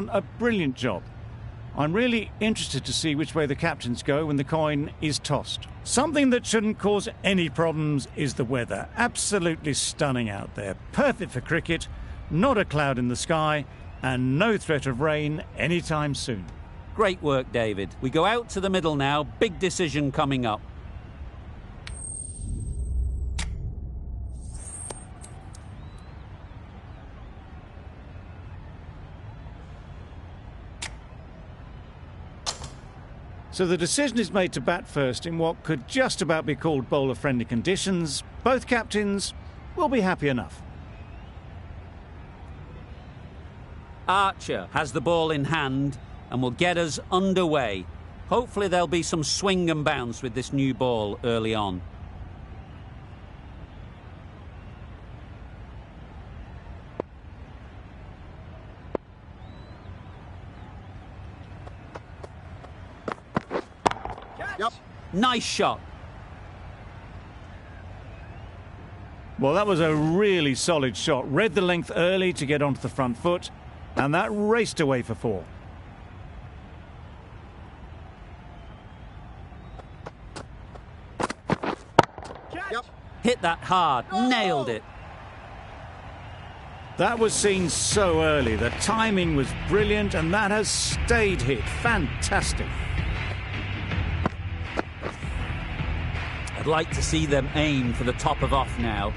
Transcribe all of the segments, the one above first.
done a brilliant job. I'm really interested to see which way the captains go when the coin is tossed. Something that shouldn't cause any problems is the weather. Absolutely stunning out there. Perfect for cricket, not a cloud in the sky, and no threat of rain anytime soon. Great work, David. We go out to the middle now. Big decision coming up. So the decision is made to bat first in what could just about be called bowler-friendly conditions. Both captains will be happy enough. Archer has the ball in hand and will get us underway. Hopefully there'll be some swing and bounce with this new ball early on. Yep. Nice shot. Well, that was a really solid shot. Read the length early to get onto the front foot, and that raced away for 4. Yep. Hit that hard. Nailed it. That was seen so early. The timing was brilliant, and that has stayed hit. Fantastic. I'd like to see them aim for the top of off now.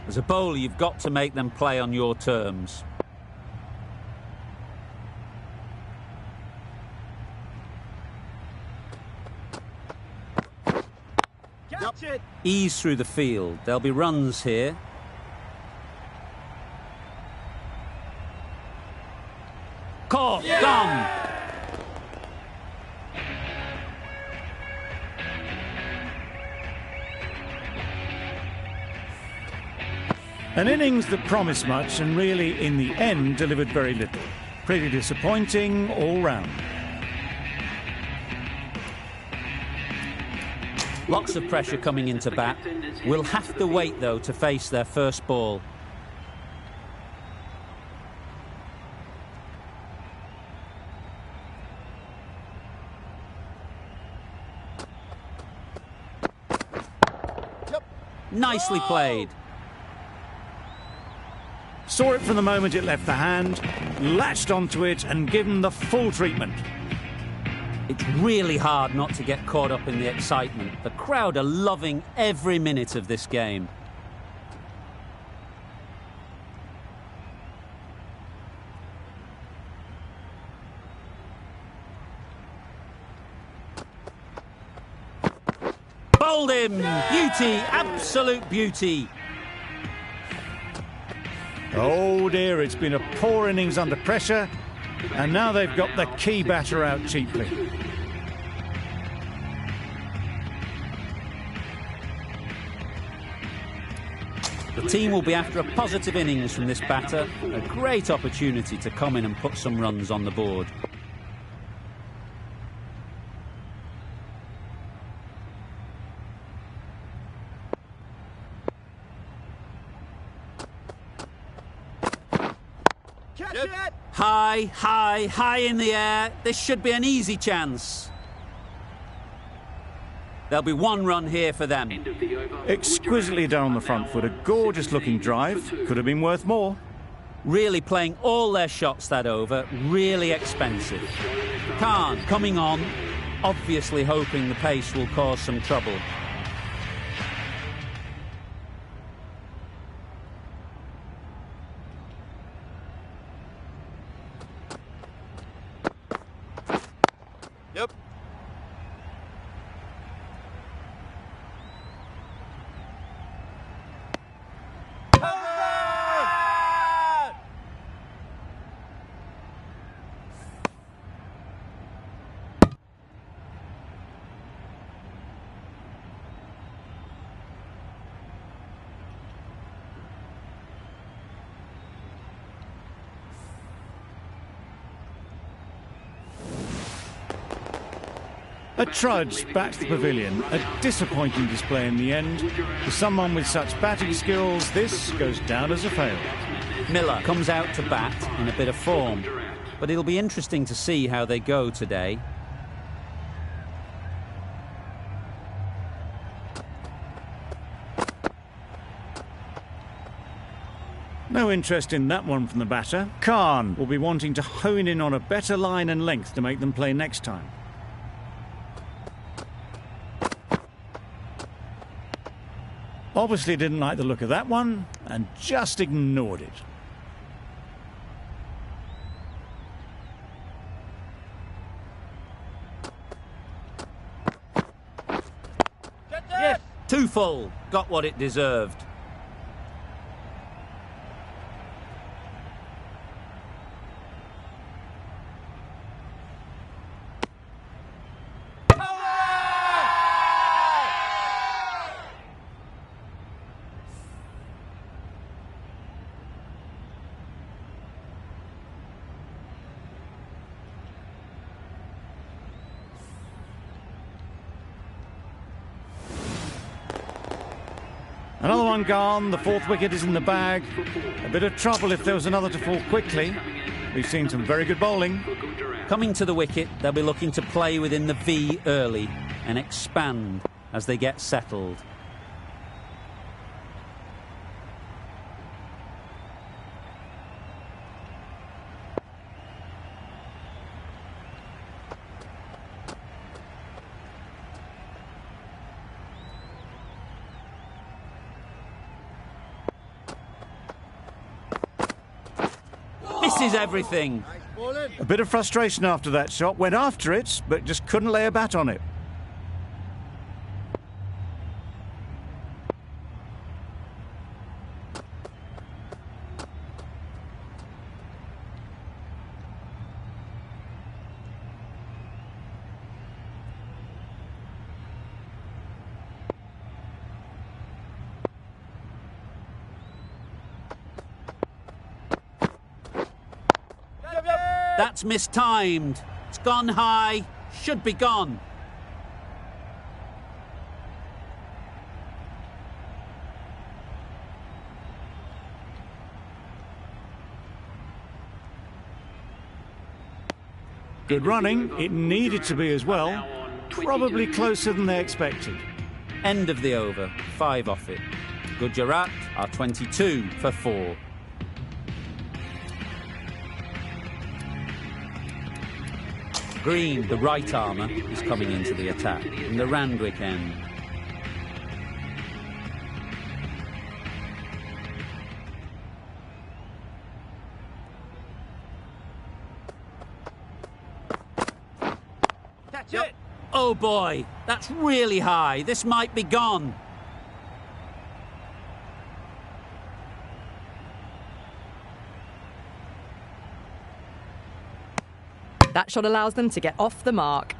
As a bowler, you've got to make them play on your terms. Catch it. Ease through the field. There'll be runs here. Caught. Yeah. Gone. An innings that promised much and really, in the end, delivered very little. Pretty disappointing all round. Lots of pressure coming into bat. We'll have to wait, though, to face their first ball. Yep. Nicely played. Saw it from the moment it left the hand, latched onto it and given the full treatment. It's really hard not to get caught up in the excitement. The crowd are loving every minute of this game. Bowled him! Beauty, absolute beauty. Oh dear, it's been a poor innings under pressure, and now they've got the key batter out cheaply. The team will be after a positive innings from this batter. A great opportunity to come in and put some runs on the board. Catch it. High, high, high in the air. This should be an easy chance. There'll be 1 run here for them. Exquisitely down the front foot, a gorgeous looking drive. Could have been worth more. Really playing all their shots that over. Really expensive. Khan coming on, obviously hoping the pace will cause some trouble. Yep. A trudge back to the pavilion. A disappointing display in the end. For someone with such batting skills, this goes down as a fail. Miller comes out to bat in a bit of form. but it'll be interesting to see how they go today. No interest in that one from the batter. Khan will be wanting to hone in on a better line and length to make them play next time. Obviously didn't like the look of that one and just ignored it. Yes. Too full. Got what it deserved. Another one gone, the fourth wicket is in the bag. A bit of trouble if there was another to fall quickly. We've seen some very good bowling. Coming to the wicket, they'll be looking to play within the V early and expand as they get settled. Misses everything. A bit of frustration after that shot. Went after it, but just couldn't lay a bat on it. That's mistimed. It's gone high. Should be gone. Good running. It needed to be as well. Probably closer than they expected. End of the over. 5 off it. Gujarat are 22 for 4. Green, the right armour, is coming into the attack in the Randwick end. Catch it! Oh boy, that's really high. This might be gone. That shot allows them to get off the mark.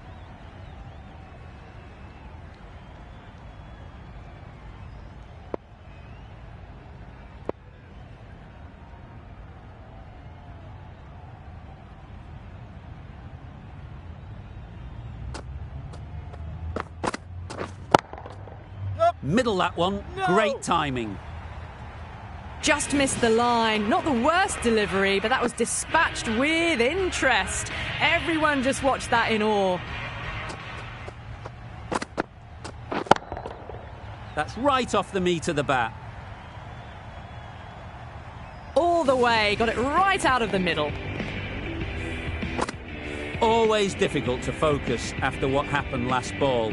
Middle that one. No. Great timing. Just missed the line. Not the worst delivery, but that was dispatched with interest. Everyone just watched that in awe. That's right off the meat of the bat. All the way, got it right out of the middle. Always difficult to focus after what happened last ball,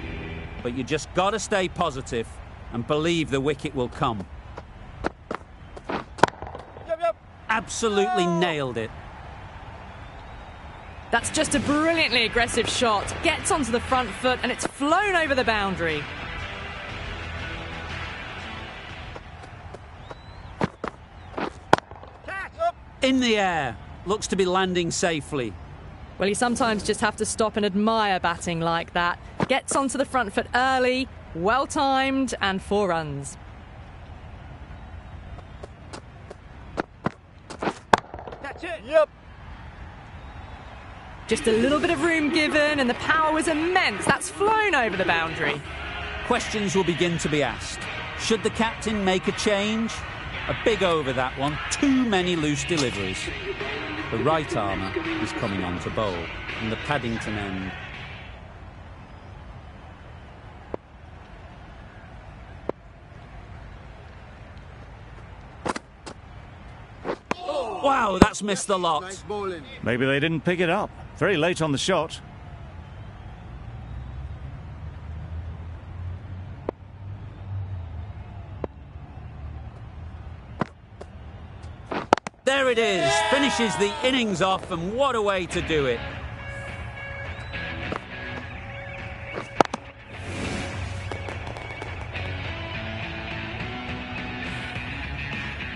but you just got to stay positive and believe the wicket will come. Absolutely nailed it. That's just a brilliantly aggressive shot. Gets onto the front foot and it's flown over the boundary. In the air. Looks to be landing safely. Well, you sometimes just have to stop and admire batting like that. Gets onto the front foot early, well timed, and 4 runs. Catch it! Yep! Just a little bit of room given, and the power was immense. That's flown over the boundary. Questions will begin to be asked. Should the captain make a change? A big over, that one. Too many loose deliveries. The right armour is coming on to bowl from the Paddington end. Wow, that's missed the lot. Nice bowling. Maybe they didn't pick it up. Very late on the shot. There it is, finishes the innings off, and what a way to do it.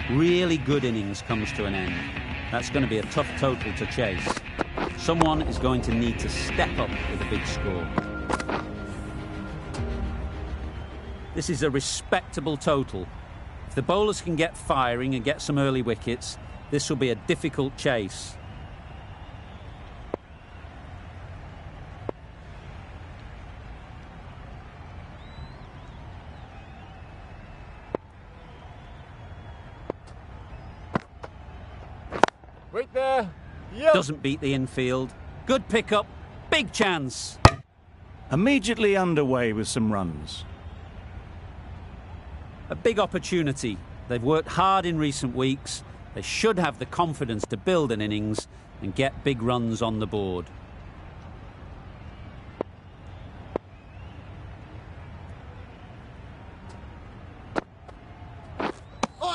Really good innings comes to an end. That's going to be a tough total to chase. Someone is going to need to step up with a big score. This is a respectable total. If the bowlers can get firing and get some early wickets, this will be a difficult chase. Wait there. Yep. Doesn't beat the infield. Good pickup, big chance. Immediately underway with some runs. A big opportunity. They've worked hard in recent weeks. They should have the confidence to build an innings and get big runs on the board.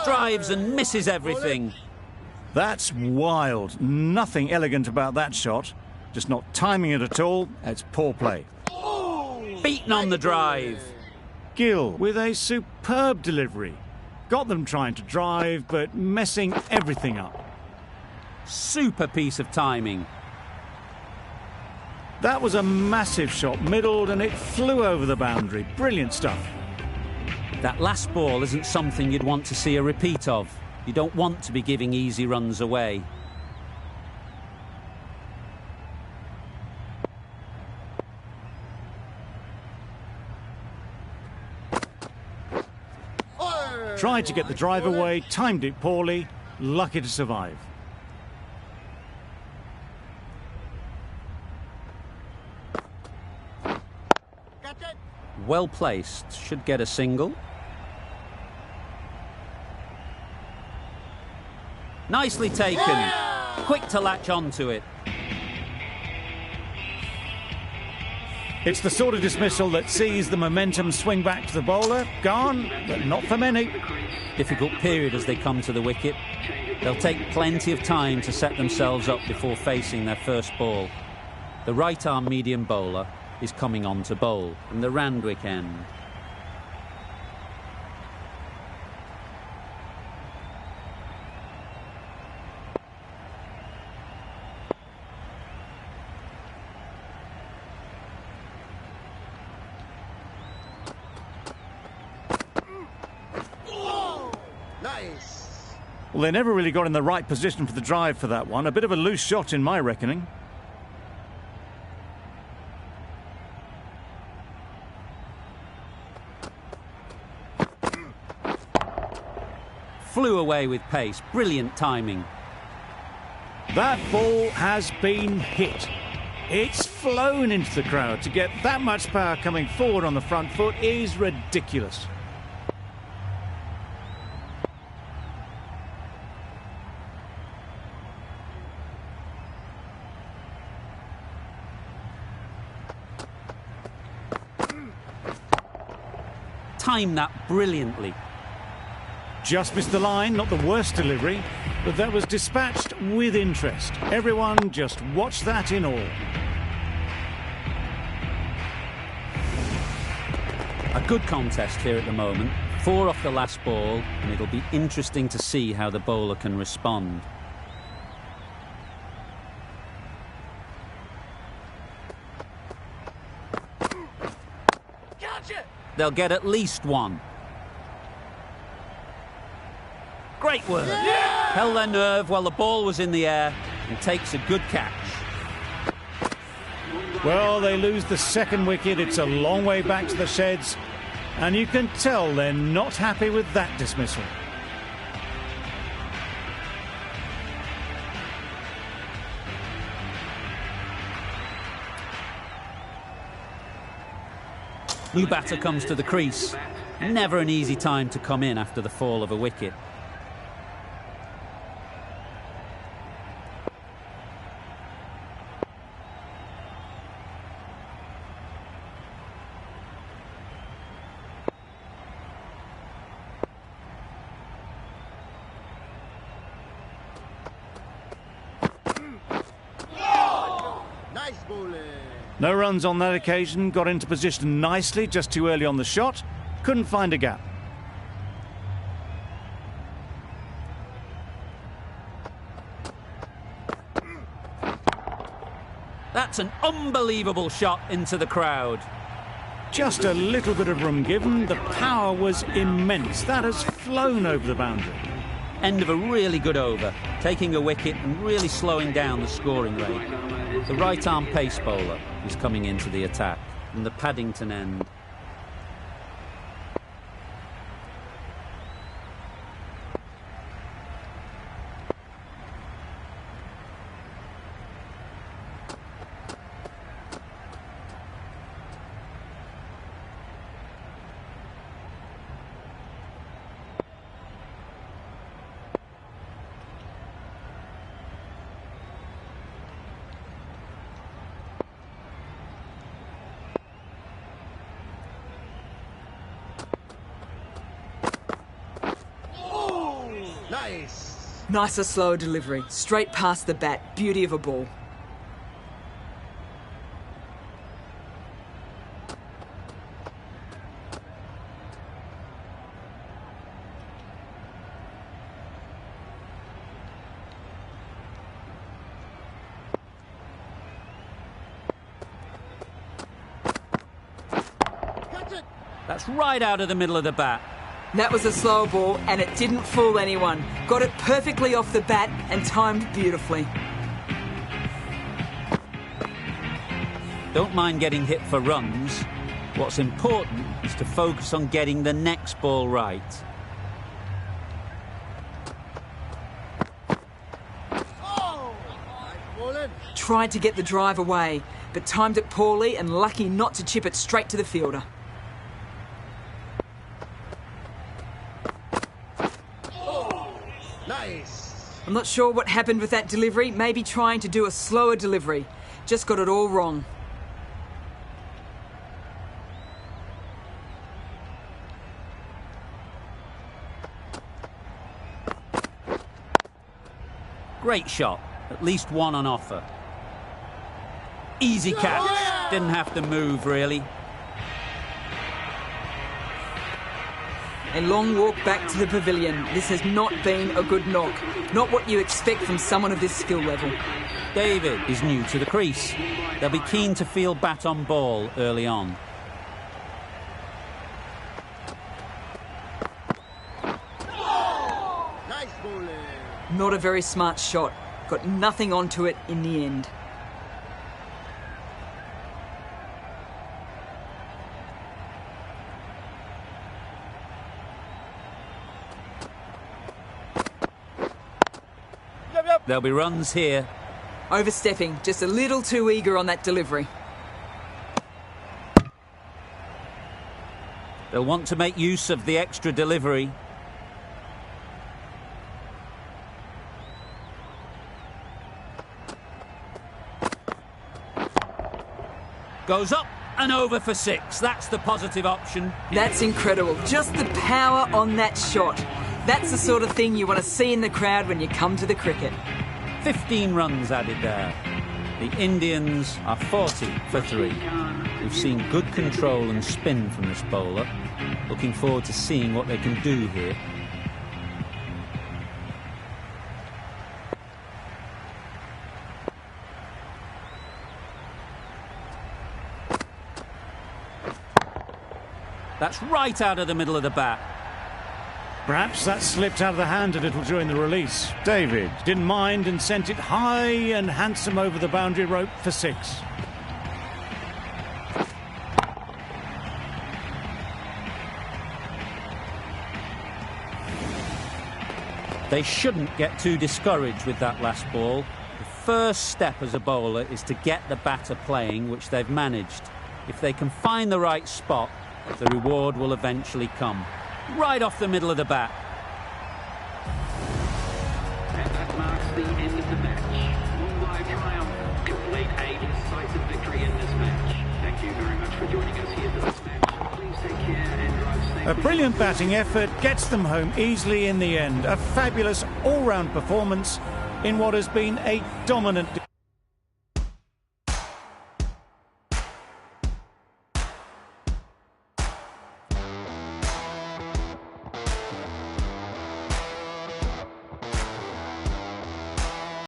Drives and misses everything. That's wild. Nothing elegant about that shot. Just not timing it at all. It's poor play. Beaten on the drive. Gill with a superb delivery. Got them trying to drive, but messing everything up. Super piece of timing. That was a massive shot, middled, and it flew over the boundary. Brilliant stuff. That last ball isn't something you'd want to see a repeat of. You don't want to be giving easy runs away. Tried to get the drive away, timed it poorly, lucky to survive. Well placed, should get a single. Nicely taken, quick to latch onto it. It's the sort of dismissal that sees the momentum swing back to the bowler. Gone, but not for many. Difficult period as they come to the wicket. They'll take plenty of time to set themselves up before facing their first ball. The right-arm medium bowler is coming on to bowl from the Randwick end. Well, they never really got in the right position for the drive for that one. A bit of a loose shot in my reckoning. Flew away with pace. Brilliant timing. That ball has been hit. It's flown into the crowd. To get that much power coming forward on the front foot is ridiculous. Timed that brilliantly. Just missed the line, not the worst delivery, but that was dispatched with interest. Everyone just watched that in awe. A good contest here at the moment. 4 off the last ball, and it'll be interesting to see how the bowler can respond. They'll get at least one. Great work. Yeah! Held their nerve while the ball was in the air and takes a good catch. Well, they lose the second wicket. It's a long way back to the sheds, and you can tell they're not happy with that dismissal. New batter comes to the crease. Never an easy time to come in after the fall of a wicket. No runs on that occasion, got into position nicely, just too early on the shot, couldn't find a gap. That's an unbelievable shot into the crowd. Just a little bit of room given, the power was immense. That has flown over the boundary. End of a really good over, taking a wicket and really slowing down the scoring rate. The right-arm pace bowler is coming into the attack from the Paddington end. Nicer, slower delivery. Straight past the bat. Beauty of a ball. That's right out of the middle of the bat. That was a slow ball, and it didn't fool anyone. Got it perfectly off the bat and timed beautifully. Don't mind getting hit for runs. What's important is to focus on getting the next ball right. Tried to get the drive away, but timed it poorly and lucky not to chip it straight to the fielder. I'm not sure what happened with that delivery. Maybe trying to do a slower delivery. Just got it all wrong. Great shot. At least one on offer. Easy catch. Didn't have to move, really. A long walk back to the pavilion. This has not been a good knock. Not what you expect from someone of this skill level. David is new to the crease. They'll be keen to feel bat on ball early on. Not a very smart shot. Got nothing onto it in the end. There'll be runs here. Overstepping, just a little too eager on that delivery. They'll want to make use of the extra delivery. Goes up and over for 6. That's the positive option. That's incredible. Just the power on that shot. That's the sort of thing you want to see in the crowd when you come to the cricket. 15 runs added there. The Indians are 40 for 3. We've seen good control and spin from this bowler. Looking forward to seeing what they can do here. That's right out of the middle of the bat. Perhaps that slipped out of the hand a little during the release. David didn't mind and sent it high and handsome over the boundary rope for 6. They shouldn't get too discouraged with that last ball. The first step as a bowler is to get the batter playing, which they've managed. If they can find the right spot, The reward will eventually come. Right off the middle of the bat. And that marks the end of the match. Long live triumph. Complete a decisive victory in this match. Thank you very much for joining us here for this match. Please take care and drive safely. A brilliant batting effort gets them home easily in the end. A fabulous all-round performance in what has been a dominant...